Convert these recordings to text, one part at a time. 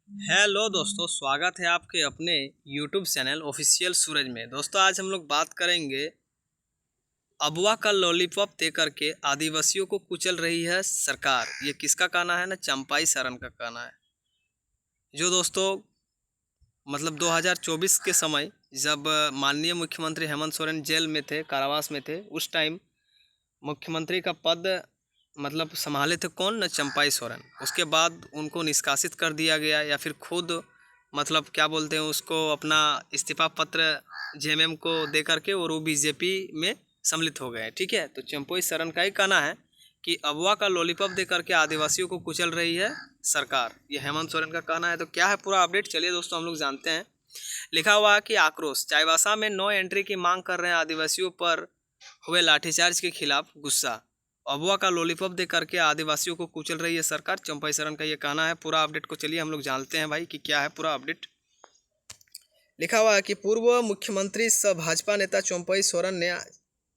Hello दोस्तों, स्वागत है आपके अपने यूट्यूब चैनल ऑफिशियल सूरज में। दोस्तों, आज हम लोग बात करेंगे अबुआ का लॉलीपॉप दे करके आदिवासियों को कुचल रही है सरकार। ये किसका कहना है ना, चंपाई सरन का कहना है। जो दोस्तों 2024 के समय जब माननीय मुख्यमंत्री हेमंत सोरेन जेल में थे, कारावास में थे, उस टाइम मुख्यमंत्री का पद संभाले थे कौन न, चंपाई सोरेन। उसके बाद उनको निष्कासित कर दिया गया, या फिर खुद क्या बोलते हैं उसको, अपना इस्तीफा पत्र जेएमएम को दे करके और वो बीजेपी में सम्मिलित हो गए। ठीक है, तो चंपाई सोरेन का ही कहना है कि अबुआ का लॉलीपॉप दे करके आदिवासियों को कुचल रही है सरकार। ये हेमंत सोरेन का कहना है। तो क्या है पूरा अपडेट, चलिए दोस्तों हम लोग जानते हैं। लिखा हुआ है कि आक्रोश, चाईबासा में नो एंट्री की मांग कर रहे हैं आदिवासियों पर हुए लाठीचार्ज के खिलाफ गुस्सा। अबुआ का लॉलीपॉप दे करके आदिवासियों को कुचल रही है सरकार, चंपाई सरन का ये कहना है। पूरा अपडेट को चलिए हम लोग जानते हैं भाई कि क्या है पूरा अपडेट। लिखा हुआ है कि पूर्व मुख्यमंत्री सह भाजपा नेता चंपाई सोरेन ने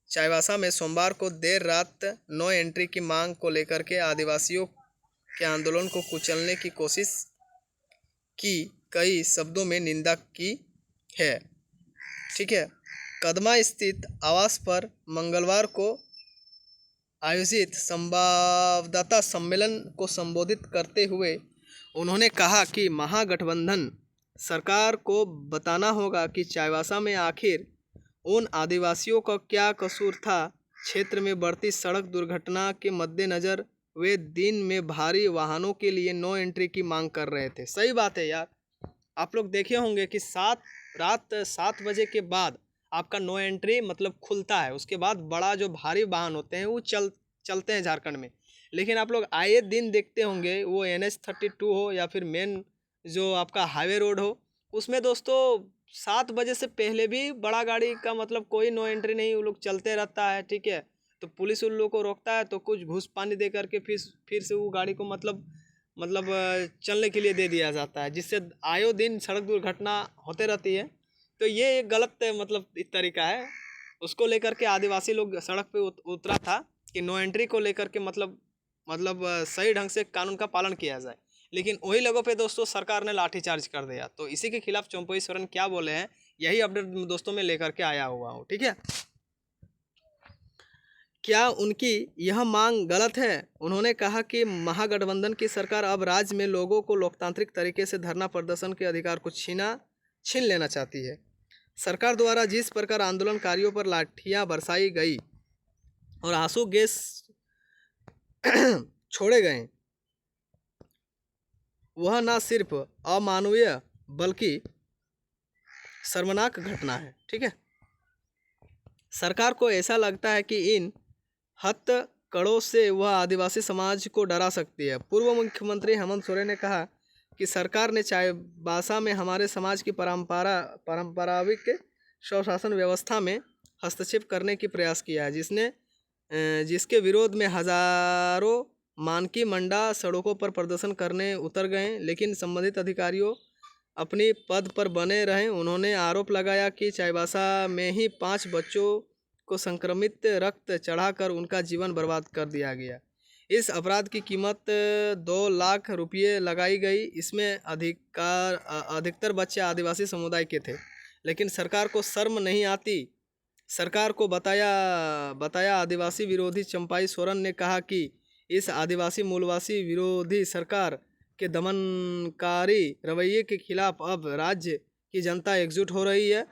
चाईबासा में सोमवार को देर रात नो एंट्री की मांग को लेकर के आदिवासियों के आंदोलन को कुचलने की कोशिश की कई शब्दों में निंदा की है। ठीक है, कदमा स्थित आवास पर मंगलवार को आयोजित संवाददाता सम्मेलन को संबोधित करते हुए उन्होंने कहा कि महागठबंधन सरकार को बताना होगा कि चाईबासा में आखिर उन आदिवासियों का क्या कसूर था। क्षेत्र में बढ़ती सड़क दुर्घटना के मद्देनज़र वे दिन में भारी वाहनों के लिए नो एंट्री की मांग कर रहे थे। सही बात है यार, आप लोग देखे होंगे कि रात 7 बजे के बाद आपका नो एंट्री खुलता है। उसके बाद बड़ा जो भारी वाहन होते हैं वो चलते हैं झारखंड में। लेकिन आप लोग आए दिन देखते होंगे, वो NH-32 हो या फिर मेन जो आपका हाईवे रोड हो, उसमें दोस्तों 7 बजे से पहले भी बड़ा गाड़ी का कोई नो एंट्री नहीं, वो लोग चलते रहता है। ठीक है, तो पुलिस उन लोगों को रोकता है तो कुछ घूस पानी दे करके फिर से वो गाड़ी को चलने के लिए दे दिया जाता है, जिससे आयो दिन सड़क दुर्घटना होते रहती है। तो ये एक गलत एक तरीका है। उसको लेकर के आदिवासी लोग सड़क पे उतरा था कि नो एंट्री को लेकर के सही ढंग से कानून का पालन किया जाए। लेकिन वही लोगों पे दोस्तों सरकार ने लाठीचार्ज कर दिया। तो इसी के खिलाफ चंपाई सोरेन क्या बोले हैं, यही अपडेट दोस्तों में लेकर के आया हुआ हूँ। ठीक है, क्या उनकी यह मांग गलत है? उन्होंने कहा कि महागठबंधन की सरकार अब राज्य में लोगों को लोकतांत्रिक तरीके से धरना प्रदर्शन के अधिकार को छीन लेना चाहती है। सरकार द्वारा जिस प्रकार आंदोलनकारियों पर लाठियां बरसाई गई और आंसू गैस छोड़े गए, वह न सिर्फ अमानवीय बल्कि शर्मनाक घटना है। ठीक है, सरकार को ऐसा लगता है कि इन हत्याकंडों से वह आदिवासी समाज को डरा सकती है। पूर्व मुख्यमंत्री हेमंत सोरेन ने कहा कि सरकार ने चाईबासा में हमारे समाज की पारंपरिक स्वशासन व्यवस्था में हस्तक्षेप करने की प्रयास किया है, जिसके विरोध में हजारों मानकी मंडा सड़कों पर प्रदर्शन करने उतर गए, लेकिन संबंधित अधिकारियों अपनी पद पर बने रहे। उन्होंने आरोप लगाया कि चाईबासा में ही 5 बच्चों को संक्रमित रक्त चढ़ाकर उनका जीवन बर्बाद कर दिया गया। इस अपराध की कीमत 2 लाख रुपये लगाई गई। इसमें अधिकतर बच्चे आदिवासी समुदाय के थे, लेकिन सरकार को शर्म नहीं आती। सरकार को बताया आदिवासी विरोधी चंपाई सोरेन ने कहा कि इस आदिवासी मूलवासी विरोधी सरकार के दमनकारी रवैये के खिलाफ अब राज्य की जनता एकजुट हो रही है।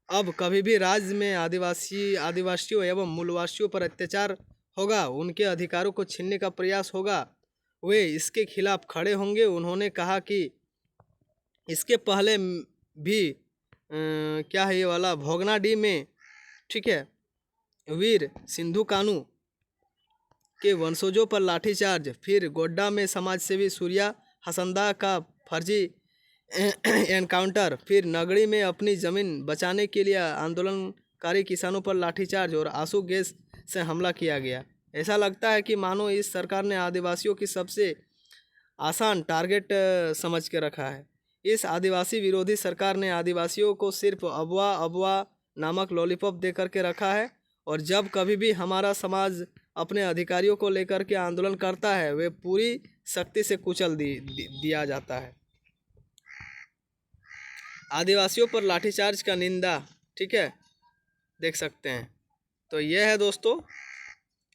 अब कभी भी राज्य में आदिवासियों एवं मूलवासियों पर अत्याचार होगा, उनके अधिकारों को छीनने का प्रयास होगा, वे इसके खिलाफ खड़े होंगे। उन्होंने कहा कि इसके पहले भी क्या है ये वाला भोगनाडीह में, ठीक है, वीर सिंधु कानू के वंशजों पर लाठीचार्ज, फिर गोड्डा में समाजसेवी सूर्या हसंदा का फर्जी एनकाउंटर, फिर नगड़ी में अपनी ज़मीन बचाने के लिए आंदोलनकारी किसानों पर लाठीचार्ज और आंसू गैस से हमला किया गया। ऐसा लगता है कि मानो इस सरकार ने आदिवासियों की सबसे आसान टारगेट समझ के रखा है। इस आदिवासी विरोधी सरकार ने आदिवासियों को सिर्फ अबुआ नामक लॉलीपॉप दे करके रखा है, और जब कभी भी हमारा समाज अपने अधिकारियों को लेकर के आंदोलन करता है, वे पूरी सख्ती से कुचल दिया जाता है। आदिवासियों पर लाठीचार्ज का निंदा, ठीक है, देख सकते हैं। तो ये है दोस्तों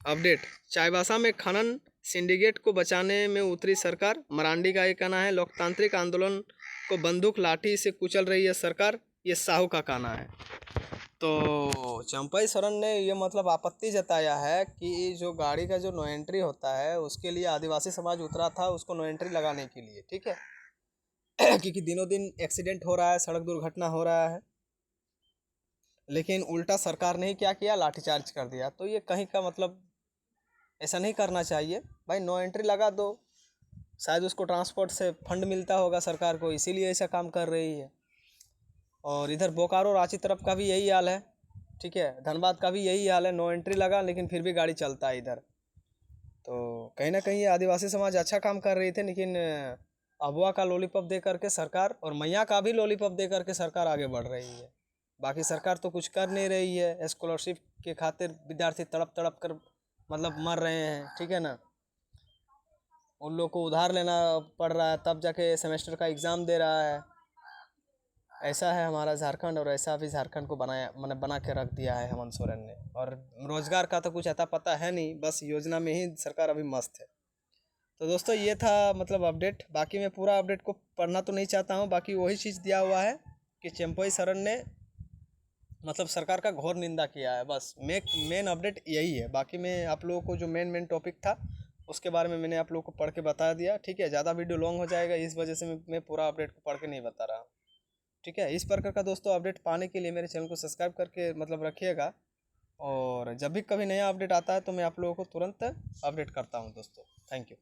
अपडेट। चाईबासा में खनन सिंडिकेट को बचाने में उतरी सरकार। मरांडी का ये कहना है लोकतांत्रिक आंदोलन को बंदूक लाठी से कुचल रही है सरकार, ये साहू का कहना है। तो चंपई सोरेन ने ये मतलब आपत्ति जताया है कि जो गाड़ी का जो नो एंट्री होता है उसके लिए आदिवासी समाज उतरा था उसको नो एंट्री लगाने के लिए, ठीक है। क्योंकि दिनों दिन एक्सीडेंट हो रहा है, सड़क दुर्घटना हो रहा है, लेकिन उल्टा सरकार ने ही क्या किया, लाठीचार्ज कर दिया। तो ये कहीं का मतलब ऐसा नहीं करना चाहिए भाई, नो एंट्री लगा दो। शायद उसको ट्रांसपोर्ट से फंड मिलता होगा सरकार को, इसीलिए ऐसा काम कर रही है। और इधर बोकारो रांची तरफ का भी यही हाल है, ठीक है, धनबाद का भी यही हाल है, नो एंट्री लगा लेकिन फिर भी गाड़ी चलता है इधर। तो कहीं ना कहीं आदिवासी समाज अच्छा काम कर रही थे, लेकिन अबुआ का लॉलीपॉप दे करके सरकार और मैया का भी लॉलीपॉप दे करके सरकार आगे बढ़ रही है। बाकी सरकार तो कुछ कर नहीं रही है। स्कॉलरशिप के खातिर विद्यार्थी तड़प तड़प कर मतलब मर रहे हैं, ठीक है ना। उन लोग को उधार लेना पड़ रहा है तब जाके सेमेस्टर का एग्ज़ाम दे रहा है। ऐसा है हमारा झारखंड, और ऐसा भी झारखंड को बनाया मैंने बना के रख दिया है हेमंत सोरेन ने। और रोजगार का तो कुछ अता पता है नहीं, बस योजना में ही सरकार अभी मस्त है। तो दोस्तों ये था मतलब अपडेट। बाकी मैं पूरा अपडेट को पढ़ना तो नहीं चाहता हूँ, बाकी वही चीज़ दिया हुआ है कि चंपई सोरेन ने मतलब सरकार का घोर निंदा किया है। बस मेन अपडेट यही है। बाकी मैं आप लोगों को जो मेन टॉपिक था उसके बारे में मैंने आप लोगों को पढ़ के बता दिया, ठीक है। ज़्यादा वीडियो लॉन्ग हो जाएगा, इस वजह से मैं पूरा अपडेट को पढ़ के नहीं बता रहा हूँ, ठीक है। इस प्रकार का दोस्तों अपडेट पाने के लिए मेरे चैनल को सब्सक्राइब करके मतलब रखिएगा, और जब भी कभी नया अपडेट आता है तो मैं आप लोगों को तुरंत अपडेट करता हूँ दोस्तों। Thank you.